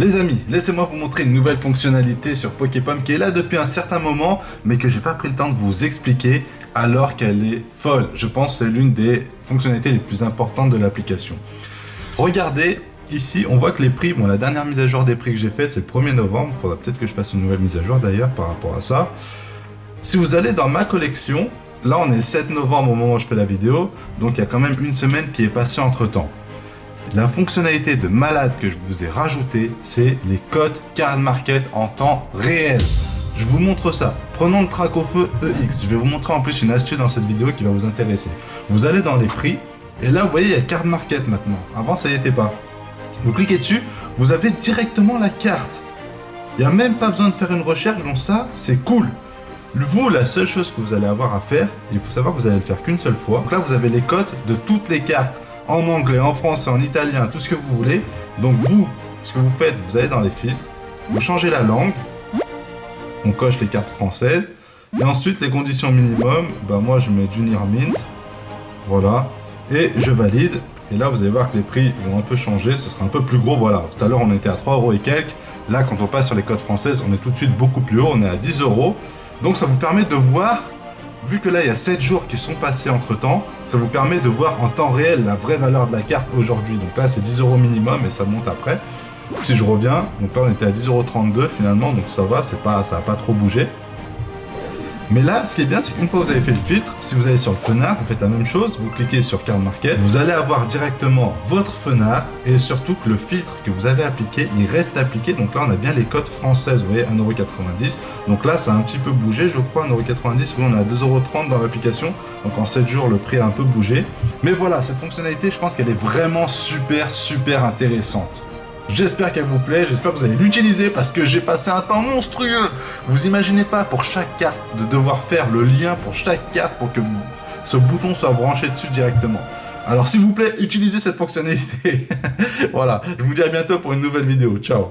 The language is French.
Les amis, laissez-moi vous montrer une nouvelle fonctionnalité sur Poképom qui est là depuis un certain moment, mais que j'ai pas pris le temps de vous expliquer alors qu'elle est folle. Je pense que c'est l'une des fonctionnalités les plus importantes de l'application. Regardez, ici on voit que les prix, bon la dernière mise à jour des prix que j'ai faite c'est le 1er novembre, il faudra peut-être que je fasse une nouvelle mise à jour d'ailleurs par rapport à ça. Si vous allez dans ma collection, là on est le 7 novembre au moment où je fais la vidéo, donc il y a quand même une semaine qui est passée entre temps. La fonctionnalité de malade que je vous ai rajoutée, c'est les cotes Card Market en temps réel. Je vous montre ça. Prenons le track au feu EX. Je vais vous montrer en plus une astuce dans cette vidéo qui va vous intéresser. Vous allez dans les prix, et là vous voyez il y a Card Market maintenant. Avant ça n'y était pas. Vous cliquez dessus, vous avez directement la carte. Il n'y a même pas besoin de faire une recherche, donc ça c'est cool. Vous, la seule chose que vous allez avoir à faire, il faut savoir que vous allez le faire qu'une seule fois. Donc là vous avez les cotes de toutes les cartes. En anglais, en français, en italien, tout ce que vous voulez. Donc vous, ce que vous faites, vous allez dans les filtres, vous changez la langue, on coche les cartes françaises, et ensuite les conditions minimum, bah moi je mets Junior Mint, voilà, et je valide, et là vous allez voir que les prix vont un peu changer, ce sera un peu plus gros, voilà, tout à l'heure on était à 3 € et quelques, là quand on passe sur les codes françaises, on est tout de suite beaucoup plus haut, on est à 10 €, donc ça vous permet de voir. Vu que là il y a 7 jours qui sont passés entre temps, ça vous permet de voir en temps réel la vraie valeur de la carte aujourd'hui. Donc là c'est 10 € minimum et ça monte après. Si je reviens, donc là on était à 10,32 € finalement, donc ça va, ça n'a pas trop bougé. Mais là, ce qui est bien, c'est qu'une fois que vous avez fait le filtre, si vous allez sur le fenard, vous faites la même chose, vous cliquez sur Card Market, vous allez avoir directement votre fenard et surtout que le filtre que vous avez appliqué, il reste appliqué. Donc là, on a bien les cotes françaises, vous voyez, 1,90 €. Donc là, ça a un petit peu bougé, je crois, 1,90 €. Oui, on est à 2,30 € dans l'application. Donc en 7 jours, le prix a un peu bougé. Mais voilà, cette fonctionnalité, je pense qu'elle est vraiment super intéressante. J'espère qu'elle vous plaît, j'espère que vous allez l'utiliser parce que j'ai passé un temps monstrueux. Vous imaginez pas pour chaque carte de devoir faire le lien pour chaque carte pour que ce bouton soit branché dessus directement. Alors s'il vous plaît, utilisez cette fonctionnalité. Voilà, je vous dis à bientôt pour une nouvelle vidéo. Ciao.